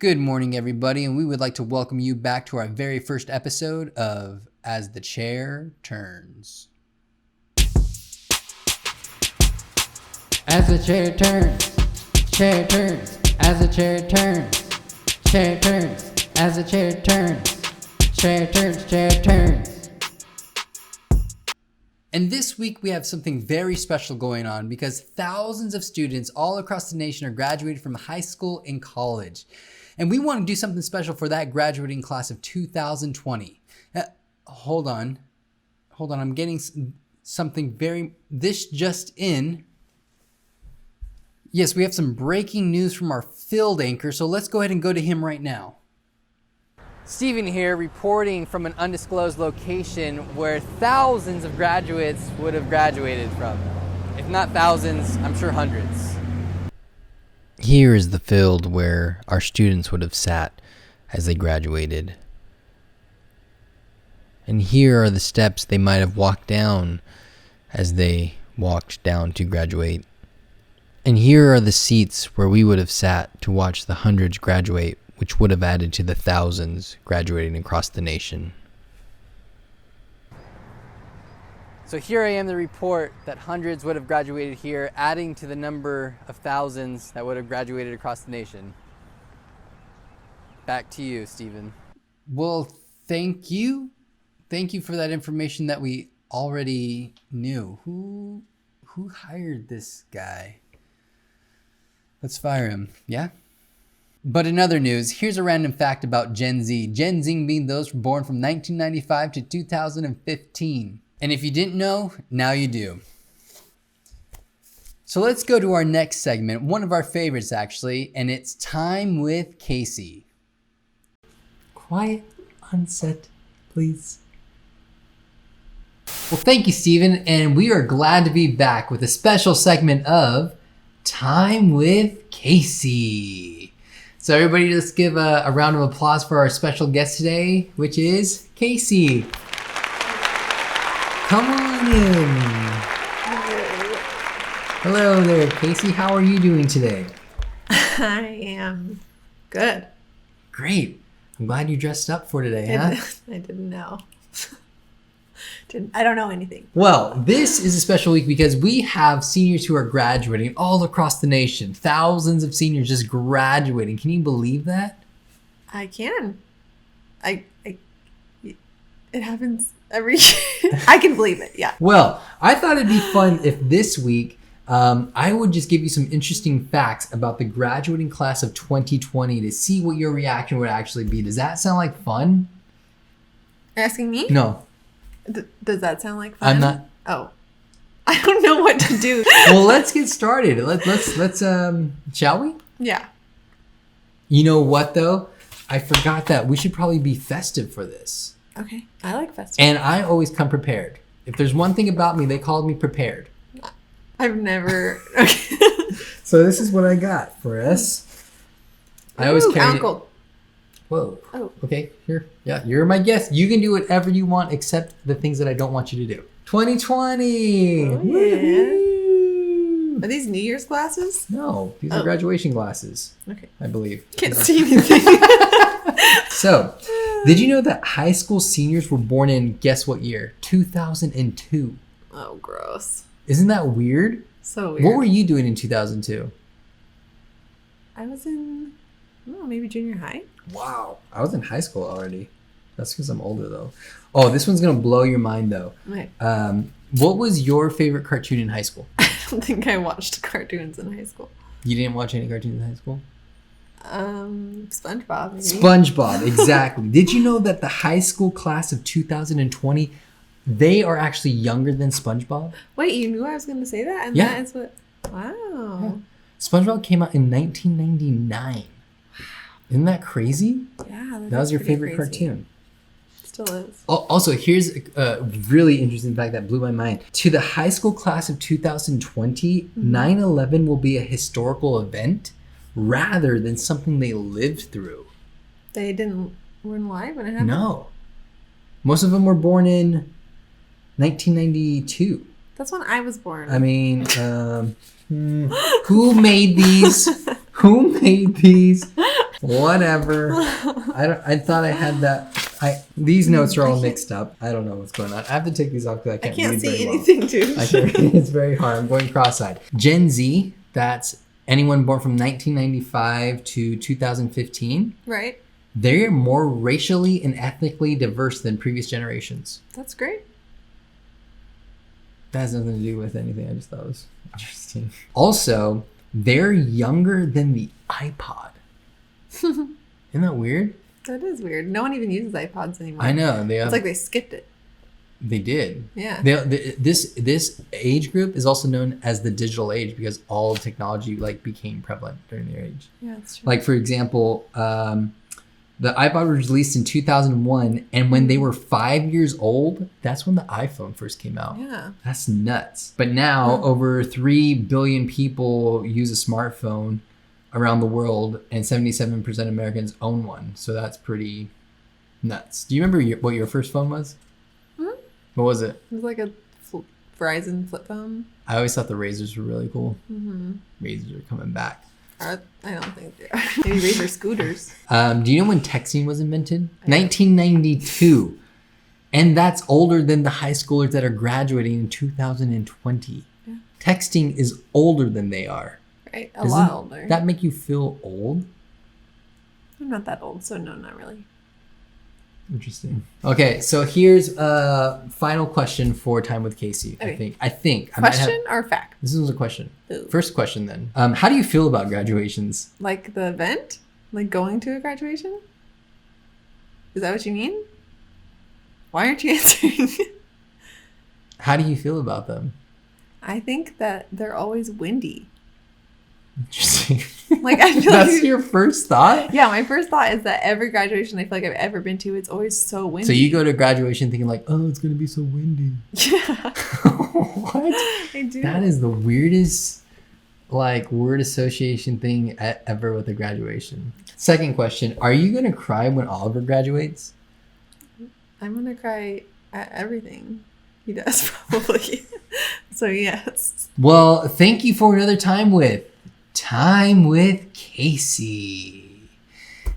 Good morning, everybody, and we would like to welcome you back to our very first episode of As the Chair Turns. As the chair turns, as the chair turns, as the chair turns. And this week we have something very special going on because thousands of students all across the nation are graduating from high school and college. And we want to do something special for that graduating class of 2020. Hold on, I'm getting something this just in. Yes, we have some breaking news from our field anchor, so let's go ahead and go to him right now. Steven here, reporting from an undisclosed location where thousands of graduates would have graduated from. If not thousands, I'm sure hundreds. Here is the field where our students would have sat as they graduated. And here are the steps they might have walked down as they walked down to graduate. And here are the seats where we would have sat to watch the hundreds graduate, which would have added to the thousands graduating across the nation. So here I am to report that hundreds would have graduated here, adding to the number of thousands that would have graduated across the nation. Back to you, Stephen. Well, thank you. Thank you for that information that we already knew. Who hired this guy? Let's fire him, yeah? But in other news, here's a random fact about Gen Z. Gen Z being those born from 1995 to 2015. And if you didn't know, now you do. So let's go to our next segment, one of our favorites actually, and it's Time with Casey. Quiet on set, please. Well, thank you, Steven, and we are glad to be back with a special segment of Time with Casey. So everybody, let's give a round of applause for our special guest today, which is Casey. Come on in. Hello there, Casey. How are you doing today? I am good. Great. I'm glad you dressed up for today, huh? I didn't know. I don't know anything. Well, this is a special week because we have seniors who are graduating all across the nation. Thousands of seniors just graduating. Can you believe that? I can. It happens every year. I can believe it, yeah. Well, I thought it'd be fun if this week I would just give you some interesting facts about the graduating class of 2020 to see what your reaction would actually be. Does that sound like fun? Asking me? No. Does that sound like fun? I'm not. Oh. I don't know what to do. Well, let's get started. Let's shall we? Yeah. You know what though? I forgot that we should probably be festive for this. Okay. I like festivals. And I always come prepared. If there's one thing about me, they called me prepared. I've never. Okay. So this is what I got for us. I always carry. Uncle. Whoa. Oh. Okay. Here. Yeah. You're my guest. You can do whatever you want except the things that I don't want you to do. 2020. Oh, yeah. Are these New Year's glasses? No, these are graduation glasses. Okay. I believe. Can't see anything. So, did you know that high school seniors were born in, guess what year? 2002. Oh, gross. Isn't that weird? So weird. What were you doing in 2002? I was in, maybe junior high. Wow. I was in high school already. That's because I'm older, though. Oh, this one's going to blow your mind, though. Okay. What was your favorite cartoon in high school? I don't think I watched cartoons in high school. You didn't watch any cartoons in high school? SpongeBob, maybe. SpongeBob, exactly. Did you know that the high school class of 2020, they are actually younger than SpongeBob? Wait, you knew I was going to say that? And yeah. that is what... Wow. Yeah. SpongeBob came out in 1999. Isn't that crazy? Yeah. That was your favorite crazy. cartoon. Still is. Also, here's a really interesting fact that blew my mind. To the high school class of 2020, 9/11 will be a historical event rather than something they lived through. They weren't alive when it happened? No. Most of them were born in 1992. That's when I was born. I mean, who made these? Who made these? Whatever. I thought I had that. These notes are all mixed up. I don't know what's going on. I have to take these off because I I can't can't read see very anything, dude. well. I can't read. It's very hard. I'm going cross-eyed. Gen Z, that's anyone born from 1995 to 2015. Right. They're more racially and ethnically diverse than previous generations. That's great. That has nothing to do with anything. I just thought it was interesting. Also, they're younger than the iPod. Isn't that weird? That is weird. No one even uses iPods anymore. I know. It's like they skipped it. They did. Yeah. This age group is also known as the digital age because all technology like became prevalent during their age. Yeah, that's true. Like for example, the iPod was released in 2001, and when they were 5 years old, that's when the iPhone first came out. Yeah. That's nuts. But now over 3 billion people use a smartphone around the world, and 77% of Americans own one. So that's pretty nuts. Do you remember what your first phone was? Hmm? What was it? It was like a Verizon flip phone. I always thought the Razors were really cool. Mm-hmm. Razors are coming back. I don't think they are. Maybe Razor scooters. Do you know when texting was invented? 1992. And that's older than the high schoolers that are graduating in 2020. Yeah. Texting is older than they are. Right? A lot older. That make you feel old? I'm not that old, so no, not really. Interesting. Okay, so here's a final question for Time with Casey. Okay. I think. Question or fact? This was a question. Ooh. First question then. How do you feel about graduations? Like the event? Like going to a graduation? Is that what you mean? Why aren't you answering? How do you feel about them? I think that they're always windy. Interesting. Like I feel That's like your first thought? yeah, my first thought is that every graduation I feel like I've ever been to, it's always so windy. So you go to graduation thinking like, oh, it's gonna be so windy. Yeah. What? I do. That is the weirdest like word association thing ever with a graduation. Second question, are you gonna cry when Oliver graduates? I'm gonna cry at everything he does probably. So yes. Well, thank you for another Time with Casey.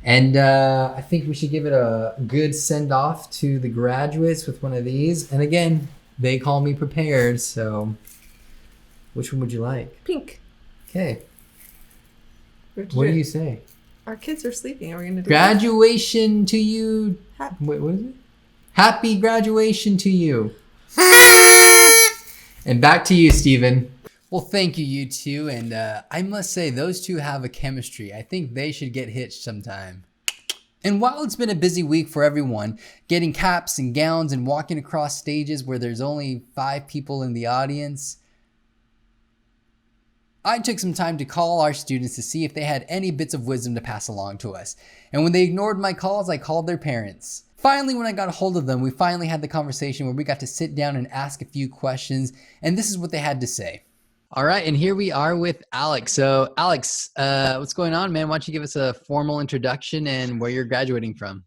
And I think we should give it a good send off to the graduates with one of these. And again, they call me prepared. So which one would you like? Pink. Okay. We have to What do do it. you say? Our kids are sleeping. Are we gonna do Graduation to you. that? Wait, what is it? Happy graduation to you. And back to you, Steven. Well, thank you, you two. And I must say, those two have a chemistry. I think they should get hitched sometime. And while it's been a busy week for everyone, getting caps and gowns and walking across stages where there's only 5 people in the audience, I took some time to call our students to see if they had any bits of wisdom to pass along to us. And when they ignored my calls, I called their parents. Finally, when I got a hold of them, we finally had the conversation where we got to sit down and ask a few questions, and this is what they had to say. All right, and here we are with Alex. So, Alex, what's going on, man? Why don't you give us a formal introduction and where you're graduating from?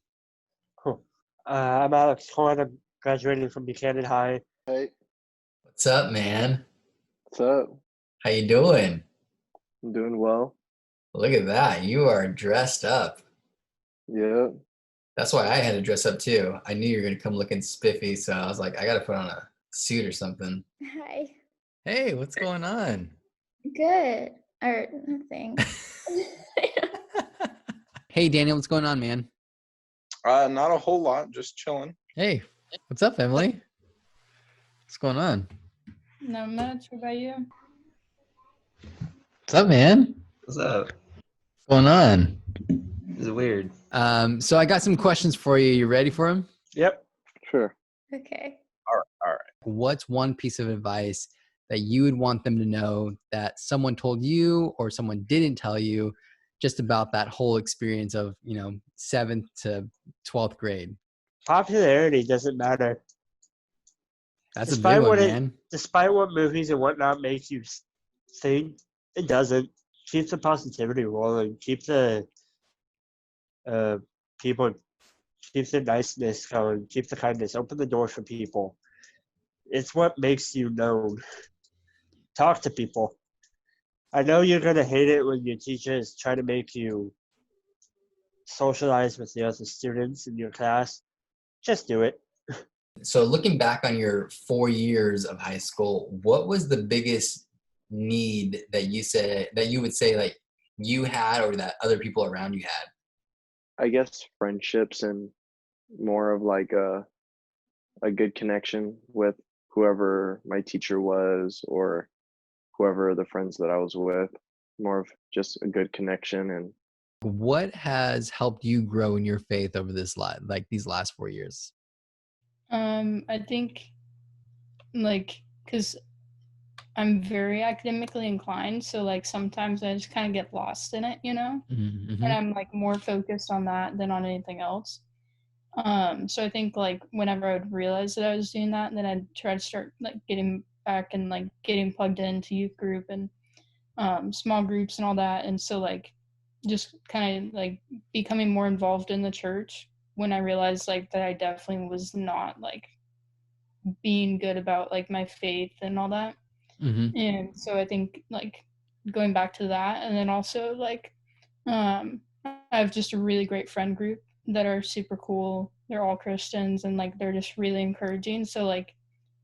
Cool. I'm Alex Horn. I'm graduating from Buchanan High. Hey, What's up, man? what's up? How you doing? I'm doing well. Look at that. You are dressed up. Yeah. That's why I had to dress up too. I knew you were going to come looking spiffy, so I was like, I got to put on a suit or something. Hi. Hey, what's going on? Good. Or nothing. Hey, Daniel, what's going on, man? Not a whole lot, just chilling. Hey, what's up, Emily? What's going on? Not much. What about you? What's up, man? What's up? What's going on? This is weird. So I got some questions for you. You ready for them? Yep. Sure. Okay. All right. What's one piece of advice that you would want them to know that someone told you or someone didn't tell you just about that whole experience of, 7th to 12th grade? Popularity doesn't matter. That's a Despite big one, what man. Despite what movies and whatnot make you think, it doesn't. Keep the positivity rolling. Keep the people, keep the niceness going. Keep the kindness. Open the door for people. It's what makes you known. Talk to people. I know you're gonna hate it when your teachers try to make you socialize with the other students in your class, just do it. So looking back on your 4 years of high school, what was the biggest need that you would say like you had or that other people around you had? I guess friendships and more of like a good connection with whoever my teacher was or whoever the friends that I was with. More of just a good connection. And What has helped you grow in your faith over these last 4 years? I think like because I'm very academically inclined, so like sometimes I just kind of get lost in it, and I'm like more focused on that than on anything else. So I think like whenever I would realize that I was doing that, then I'd try to start like getting back and like getting plugged into youth group and small groups and all that. And so like just kind of like becoming more involved in the church when I realized like that I definitely was not like being good about like my faith and all that. Mm-hmm. And so I think like going back to that, and then also like I have just a really great friend group that are super cool. They're all Christians and like they're just really encouraging. So like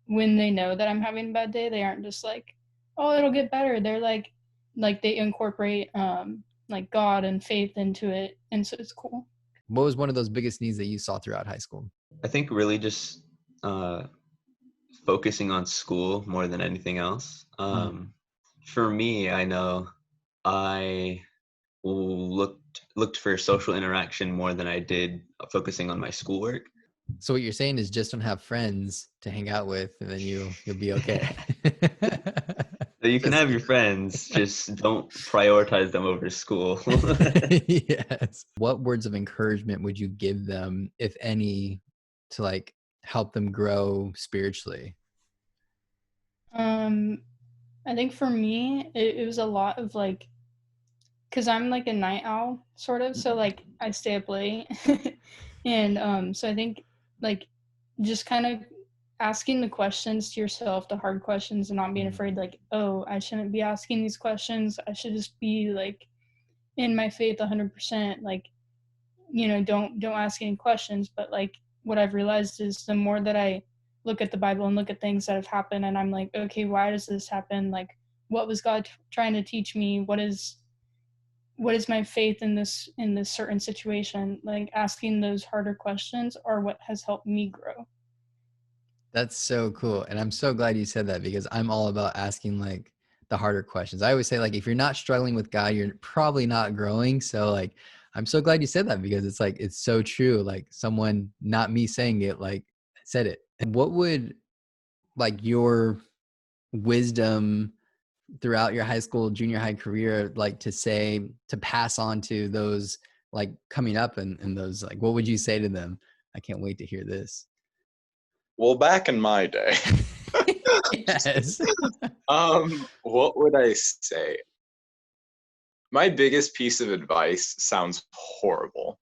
when they know that I'm having a bad day, they aren't just like, "Oh, it'll get better." They're like they incorporate like God and faith into it, and so it's cool. What was one of those biggest needs that you saw throughout high school? I think really just focusing on school more than anything else. For me, I know I looked for social interaction more than I did focusing on my schoolwork. So what you're saying is just don't have friends to hang out with, and then you'll be okay. So you can have your friends, just don't prioritize them over school. Yes. What words of encouragement would you give them, if any, to like help them grow spiritually? I think for me, it was a lot of like, because I'm like a night owl, sort of. So like I stay up late, and so I think like just kind of asking the questions to yourself, the hard questions, and not being afraid like, oh, I shouldn't be asking these questions. I should just be like in my faith 100%. Like, don't ask any questions. But like what I've realized is the more that I look at the Bible and look at things that have happened, and I'm like, okay, why does this happen? Like, what was God trying to teach me? What is my faith in this certain situation? Like asking those harder questions are what has helped me grow. That's so cool. And I'm so glad you said that, because I'm all about asking like the harder questions. I always say like, if you're not struggling with God, you're probably not growing. So like, I'm so glad you said that, because it's like, it's so true. Like someone, not me saying it, like said it. And what would like your wisdom throughout your high school, junior high career, like to pass on to those like coming up and those, like, what would you say to them? I can't wait to hear this. Well, back in my day, Yes. what would I say? My biggest piece of advice sounds horrible.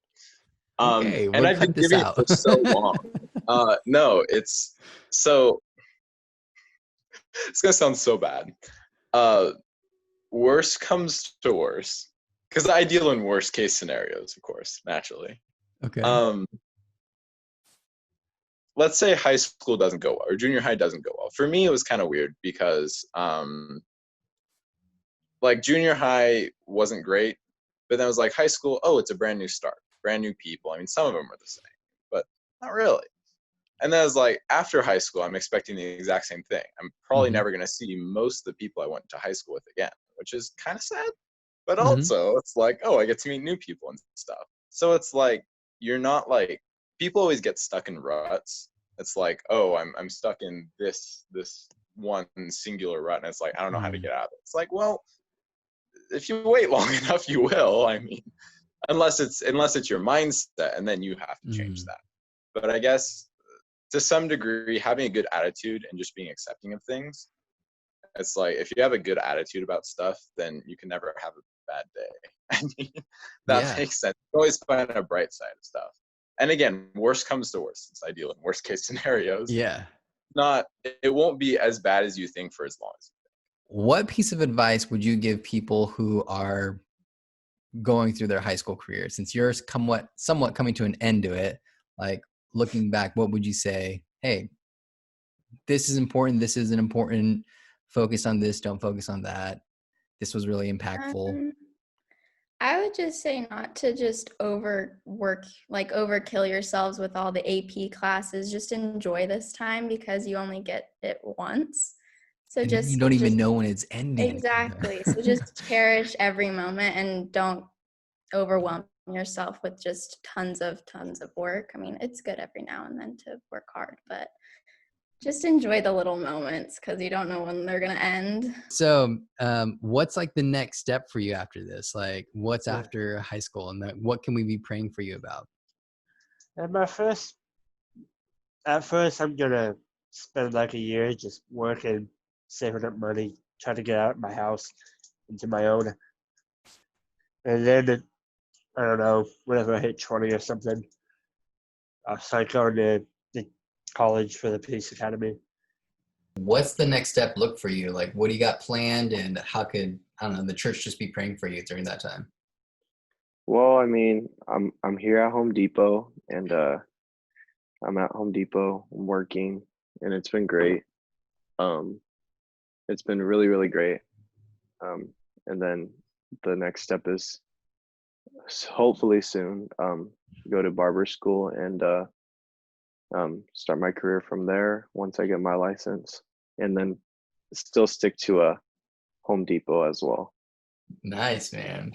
Okay, And we'll I've been cut this giving it out. for so long. No, it's gonna sound so bad. Worst comes to worst, because I deal in worst case scenarios, of course, naturally. Okay. Let's say high school doesn't go well, or junior high doesn't go well. For me, it was kind of weird because like junior high wasn't great, but then it was like high school, oh, it's a brand new start, brand new people. I mean, some of them are the same, but not really. And then it was like after high school, I'm expecting the exact same thing. I'm probably Mhm. never going to see most of the people I went to high school with again, which is kind of sad. But Mhm. also, it's like, oh, I get to meet new people and stuff. So it's like you're not like, people always get stuck in ruts. It's like, oh, I'm stuck in this one singular rut, and it's like I don't know how to get out of it. It's like, well, if you wait long enough, you will. I mean, unless it's your mindset, and then you have to change that. But I guess to some degree, having a good attitude and just being accepting of things, it's like if you have a good attitude about stuff, then you can never have a bad day. I mean, that makes sense. You always find a bright side of stuff. And again, worst comes to worst, since I deal in worst case scenarios. Yeah. It won't be as bad as you think for as long as you think. What piece of advice would you give people who are going through their high school career? Since you're somewhat coming to an end to it, like looking back, what would you say? Hey, this is important. This isn't important. Focus on this. Don't focus on that. This was really impactful. Um, I would just say not to just overwork, like overkill yourselves with all the AP classes. Just enjoy this time because you only get it once. So And then you just don't even know when it's ending. exactly. So just cherish every moment and don't overwhelm yourself with just tons of work. I mean, it's good every now and then to work hard, but just enjoy the little moments because you don't know when they're going to end. So, what's like the next step for you after this? Like, what's Yeah. after high school, and what can we be praying for you about? And at first, I'm gonna spend like a year just working, saving up money, trying to get out of my house into my own. And then, I don't know, whenever I hit 20 or something, I'll start going to the college for the police academy. What's the next step look for you? Like, what do you got planned, and how could, I don't know, the church just be praying for you during that time? Well, I mean, I'm here at Home Depot, and I'm at Home Depot. I'm working, and it's been great. Um, it's been really, really great. And then the next step is hopefully soon go to barber school and start my career from there once I get my license, and then still stick to a Home Depot as well. Nice, man.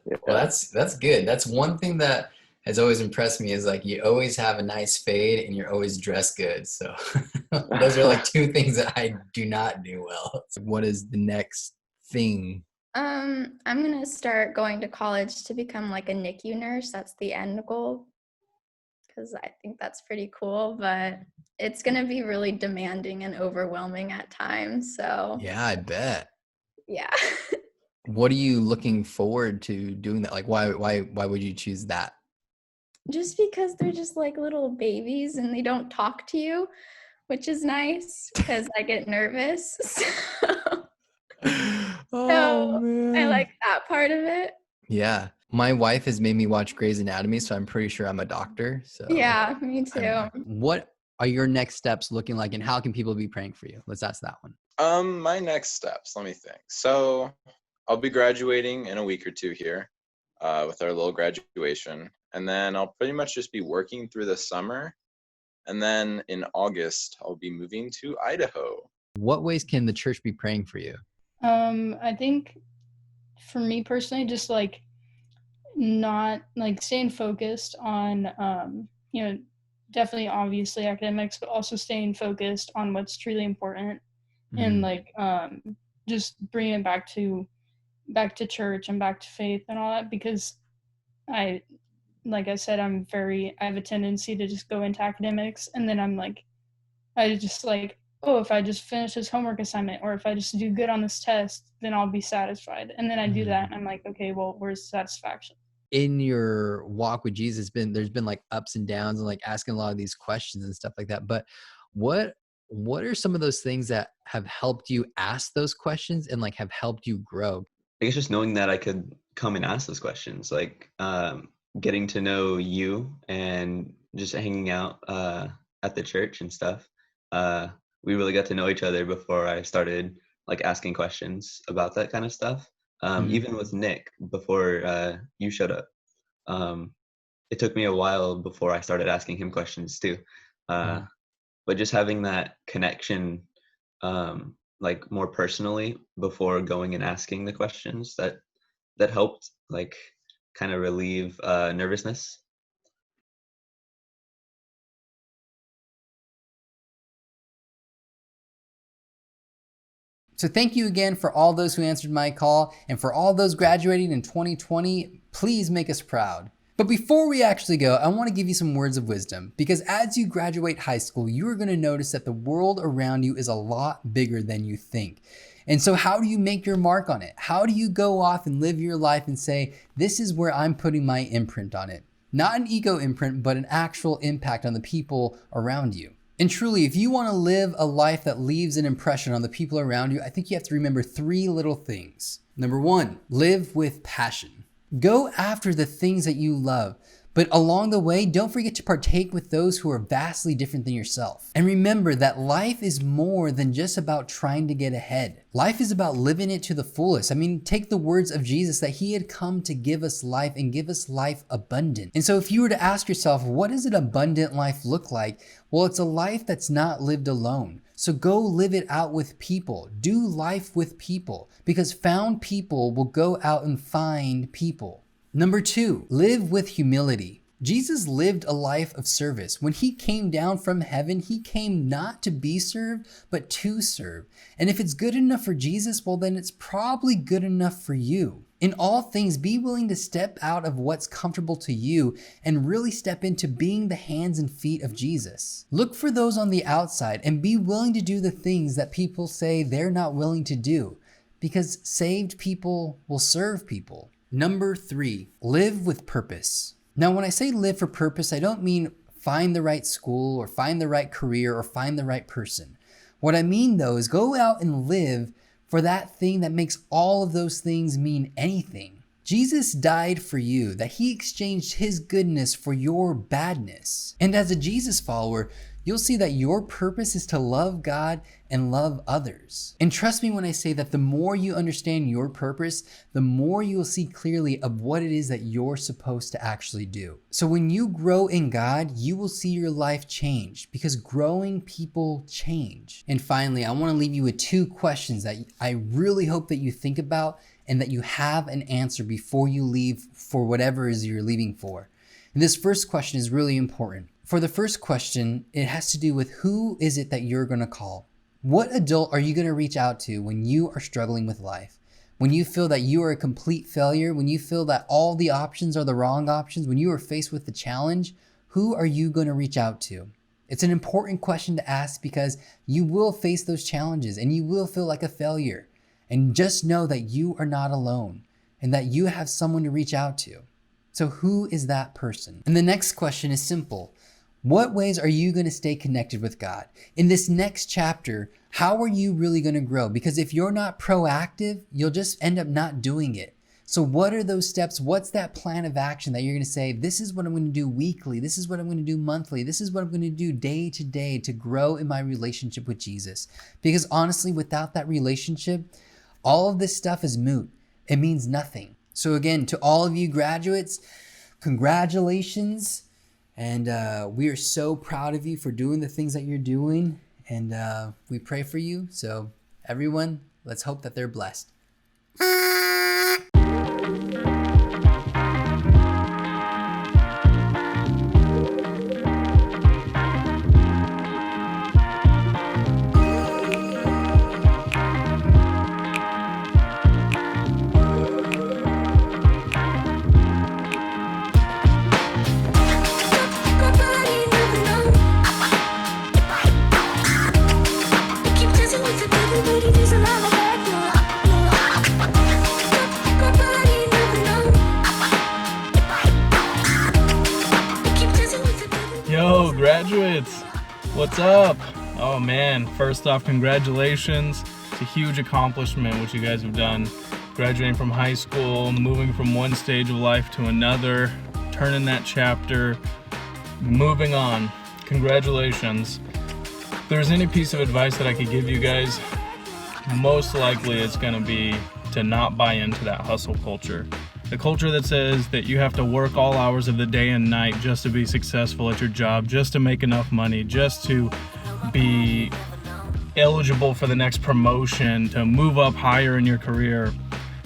Yeah. Well, that's good. That's one thing that has always impressed me is like you always have a nice fade and you're always dressed good. So those are like two things that I do not do well. So what is the next thing? I'm gonna start going to college to become like a NICU nurse. That's the end goal because I think that's pretty cool, but it's gonna be really demanding and overwhelming at times. So Yeah, I bet. yeah. What are you looking forward to doing that? Like, why would you choose that? Just because they're just like little babies and they don't talk to you, which is nice because I get nervous. So I like that part of it. Yeah. My wife has made me watch Grey's Anatomy, so I'm pretty sure I'm a doctor. So Yeah, me too. what are your next steps looking like, and how can people be praying for you? Let's ask that one. My next steps, let me think. So I'll be graduating in a week or two here with our little graduation. And then I'll pretty much just be working through the summer. And then in August, I'll be moving to Idaho. What ways can the church be praying for you? I think for me personally, just like not like staying focused on, definitely obviously academics, but also staying focused on what's truly important and like just bringing it back to church and back to faith and all that, because like I said, I have a tendency to just go into academics and then I just like, oh, if I just finish this homework assignment or if I just do good on this test, then I'll be satisfied. And then I do that and I'm like, okay, well, where's satisfaction? In your walk with Jesus, there's been like ups and downs and like asking a lot of these questions and stuff like that. But what are some of those things that have helped you ask those questions and like have helped you grow? I guess just knowing that I could come and ask those questions, like getting to know you and just hanging out at the church and stuff. We really got to know each other before I started like asking questions about that kind of stuff. Even with Nick, before you showed up, it took me a while before I started asking him questions too. But just having that connection, like more personally before going and asking the questions, that helped like kind of relieve nervousness. So thank you again for all those who answered my call, and for all those graduating in 2020, please make us proud. But before we actually go, I want to give you some words of wisdom, because as you graduate high school, you are going to notice that the world around you is a lot bigger than you think. And so how do you make your mark on it? How do you go off and live your life and say, this is where I'm putting my imprint on it? Not an ego imprint, but an actual impact on the people around you. And truly, if you want to live a life that leaves an impression on the people around you, I think you have to remember 3 little things. Number 1, live with passion. Go after the things that you love. But along the way, don't forget to partake with those who are vastly different than yourself. And remember that life is more than just about trying to get ahead. Life is about living it to the fullest. I mean, take the words of Jesus that he had come to give us life and give us life abundant. And so if you were to ask yourself, what does an abundant life look like? Well, it's a life that's not lived alone. So go live it out with people. Do life with people, because found people will go out and find people. Number 2, live with humility. Jesus lived a life of service. When he came down from heaven, he came not to be served, but to serve. And if it's good enough for Jesus, well, then it's probably good enough for you. In all things, be willing to step out of what's comfortable to you and really step into being the hands and feet of Jesus. Look for those on the outside and be willing to do the things that people say they're not willing to do, because saved people will serve people. Number 3, live with purpose. Now, when I say live for purpose, I don't mean find the right school or find the right career or find the right person. What I mean though is go out and live for that thing that makes all of those things mean anything. Jesus died for you, that he exchanged his goodness for your badness. And as a Jesus follower, you'll see that your purpose is to love God and love others. And trust me when I say that the more you understand your purpose, the more you will see clearly of what it is that you're supposed to actually do. So when you grow in God, you will see your life change, because growing people change. And finally, I want to leave you with 2 questions that I really hope that you think about and that you have an answer before you leave for whatever it is you're leaving for. And this first question is really important. For the first question, it has to do with who is it that you're going to call? What adult are you going to reach out to when you are struggling with life? When you feel that you are a complete failure, when you feel that all the options are the wrong options, when you are faced with the challenge, who are you going to reach out to? It's an important question to ask, because you will face those challenges and you will feel like a failure. And just know that you are not alone and that you have someone to reach out to. So who is that person? And the next question is simple. What ways are you going to stay connected with God? In this next chapter, how are you really going to grow? Because if you're not proactive, you'll just end up not doing it. So what are those steps? What's that plan of action that you're going to say, this is what I'm going to do weekly. This is what I'm going to do monthly. This is what I'm going to do day to day to grow in my relationship with Jesus. Because honestly, without that relationship, all of this stuff is moot. It means nothing. So again, to all of you graduates, congratulations. And we are so proud of you for doing the things that you're doing. And we pray for you. So everyone, let's hope that they're blessed. Yo, graduates, what's up? Oh man, first off, congratulations. It's a huge accomplishment what you guys have done. Graduating from high school, moving from one stage of life to another, turning that chapter, moving on. Congratulations. If there's any piece of advice that I could give you guys, most likely it's gonna be to not buy into that hustle culture. The culture that says that you have to work all hours of the day and night just to be successful at your job, just to make enough money, just to be eligible for the next promotion, to move up higher in your career.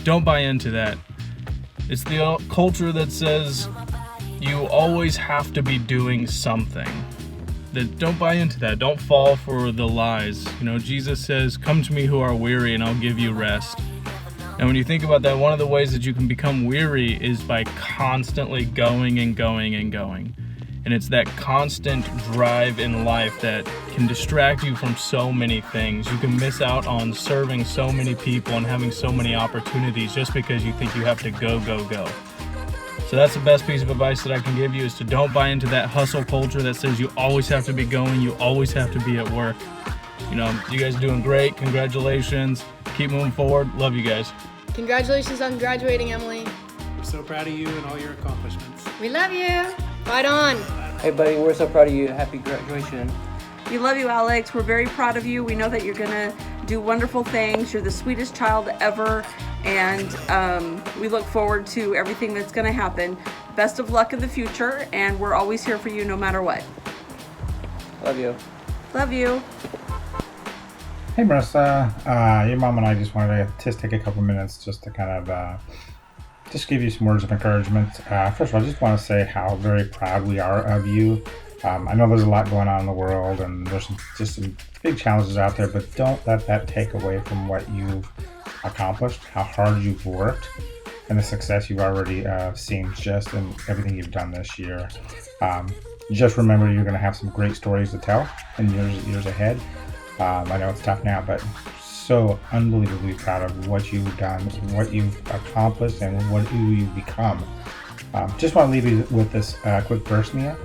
Don't buy into that. It's the culture that says you always have to be doing something. Don't buy into that. Don't fall for the lies. You know, Jesus says, "Come to me who are weary and I'll give you rest." And when you think about that, one of the ways that you can become weary is by constantly going and going and going. And it's that constant drive in life that can distract you from so many things. You can miss out on serving so many people and having so many opportunities just because you think you have to go, go, go. So that's the best piece of advice that I can give you, is to don't buy into that hustle culture that says you always have to be going, you always have to be at work. You know, you guys are doing great. Congratulations. Keep moving forward. Love you guys. Congratulations on graduating, Emily. I'm so proud of you and all your accomplishments. We love you. Fight on. Hey, buddy, we're so proud of you. Happy graduation. We love you, Alex. We're very proud of you. We know that you're going to do wonderful things. You're the sweetest child ever, and we look forward to everything that's going to happen. Best of luck in the future, and we're always here for you no matter what. Love you. Love you. Hey, Marissa. Your mom and I just wanted to take a couple minutes just to kind of just give you some words of encouragement. First of all, I just want to say how very proud we are of you. I know there's a lot going on in the world, and there's some big challenges out there, but don't let that take away from what you've accomplished, how hard you've worked, and the success you've already seen just in everything you've done this year. Just remember, you're going to have some great stories to tell in years ahead. I know it's tough now, but so unbelievably proud of what you've done, what you've accomplished, and who you've become. Just want to leave you with this quick verse, Mia.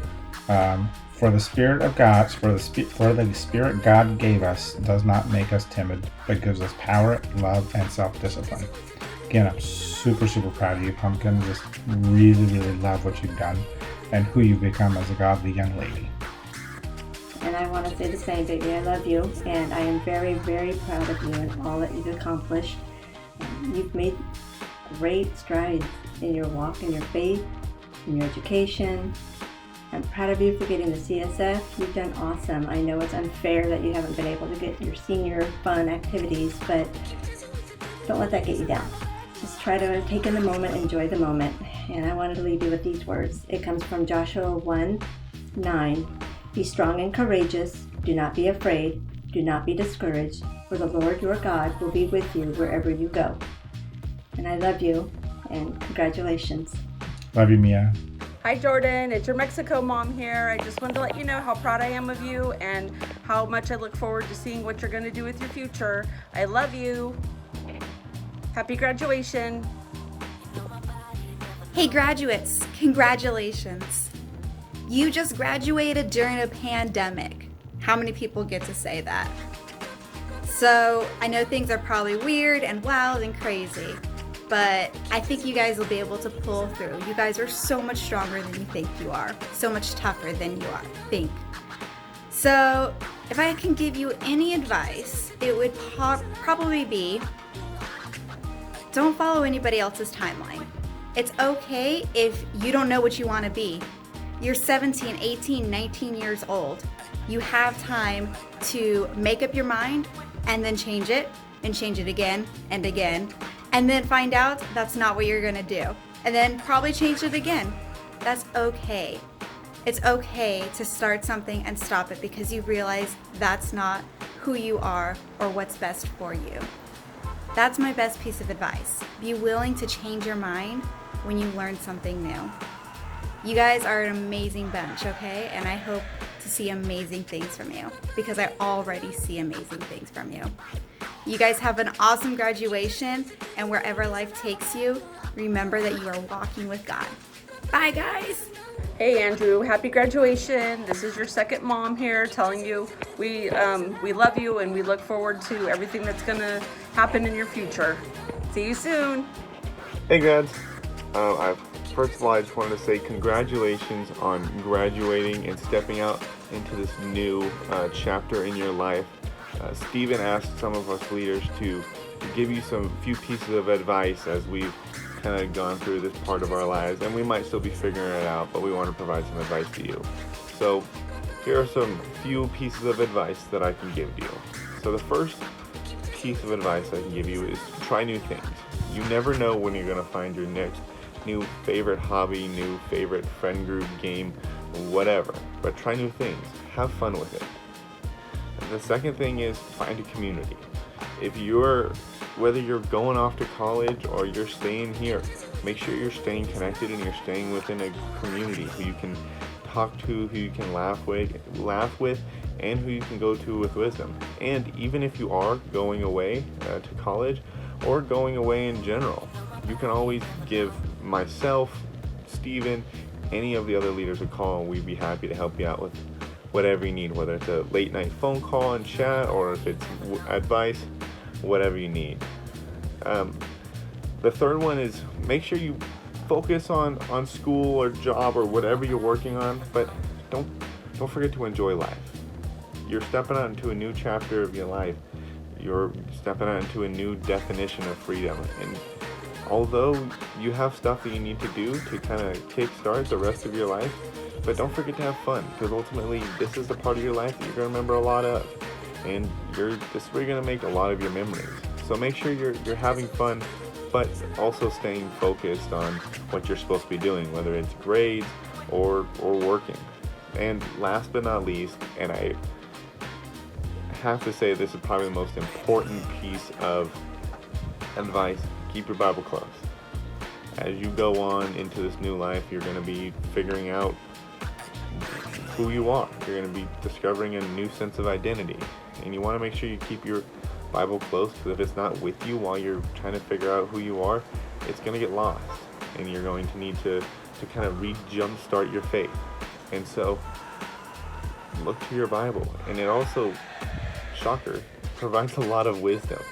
For the Spirit of God, for the Spirit God gave us does not make us timid, but gives us power, love, and self-discipline. Again, I'm super, super proud of you, Pumpkin. Just really, really love what you've done and who you've become as a godly young lady. And I want to say the same, baby. I love you, and I am very, very proud of you and all that you've accomplished. You've made great strides in your walk, in your faith, in your education. I'm proud of you for getting the CSF. You've done awesome. I know it's unfair that you haven't been able to get your senior fun activities, but don't let that get you down. Just try to take in the moment, enjoy the moment. And I wanted to leave you with these words. It comes from Joshua 1:9. Be strong and courageous. Do not be afraid. Do not be discouraged, for the Lord your God will be with you wherever you go. And I love you, and congratulations. Love you, Mia. Hi, Jordan. It's your Mexico mom here. I just wanted to let you know how proud I am of you and how much I look forward to seeing what you're going to do with your future. I love you. Happy graduation. Hey, graduates, congratulations. You just graduated during a pandemic. How many people get to say that? So I know things are probably weird and wild and crazy, but I think you guys will be able to pull through. You guys are so much stronger than you think you are, so much tougher than you think. So if I can give you any advice, it would probably be, don't follow anybody else's timeline. It's okay if you don't know what you want to be. You're 17, 18, 19 years old. You have time to make up your mind and then change it and change it again and again, and then find out that's not what you're gonna do, and then probably change it again. That's okay. It's okay to start something and stop it because you realize that's not who you are or what's best for you. That's my best piece of advice. Be willing to change your mind when you learn something new. You guys are an amazing bunch, okay? And I hope to see amazing things from you because I already see amazing things from you. You guys have an awesome graduation, and wherever life takes you, remember that you are walking with God. Bye, guys. Hey, Andrew. Happy graduation. This is your second mom here telling you we love you and we look forward to everything that's going to happen in your future. See you soon. Hey, grads. First of all, I just wanted to say congratulations on graduating and stepping out into this new chapter in your life. Stephen asked some of us leaders to give you some few pieces of advice as we've kind of gone through this part of our lives, and we might still be figuring it out, but we want to provide some advice to you. So here are some few pieces of advice that I can give you. So the first piece of advice I can give you is try new things. You never know when you're going to find your next new favorite hobby, new favorite friend group, game, whatever. But try new things. Have fun with it. And the second thing is find a community. Whether you're going off to college or you're staying here, make sure you're staying connected and you're staying within a community who you can talk to, who you can laugh with, and who you can go to with wisdom. And even if you are going away to college or going away in general, you can always give myself, Steven, any of the other leaders a call, and we'd be happy to help you out with whatever you need, whether it's a late night phone call and chat or if it's advice, whatever you need. The third one is make sure you focus on school or job or whatever you're working on, but don't forget to enjoy life. You're stepping out into a new chapter of your life. You're stepping out into a new definition of freedom. And although you have stuff that you need to do to kind of kickstart the rest of your life, but don't forget to have fun, because ultimately this is the part of your life that you're going to remember a lot of. And this is where you're going to make a lot of your memories. So make sure you're having fun, but also staying focused on what you're supposed to be doing, whether it's grades or working. And last but not least, and I have to say this is probably the most important piece of advice, keep your Bible close. As you go on into this new life, you're going to be figuring out who you are. You're going to be discovering a new sense of identity. And you want to make sure you keep your Bible close, because if it's not with you while you're trying to figure out who you are, it's going to get lost. And you're going to need to kind of jumpstart your faith. And so, look to your Bible. And it also, shocker, provides a lot of wisdom.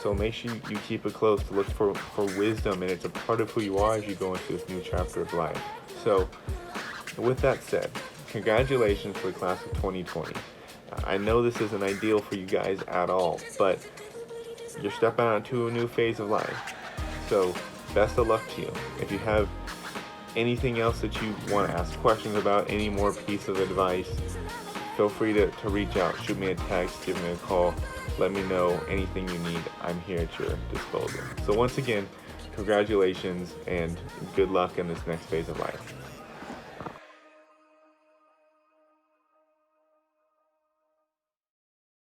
So make sure you keep it close to look for wisdom, and it's a part of who you are as you go into this new chapter of life. So, with that said, congratulations for the class of 2020. I know this isn't ideal for you guys at all, but you're stepping out into a new phase of life. So, best of luck to you. If you have anything else that you want to ask questions about, any more piece of advice, feel free to reach out. Shoot me a text, give me a call. Let me know anything you need. I'm here at your disposal. So once again, congratulations and good luck in this next phase of life.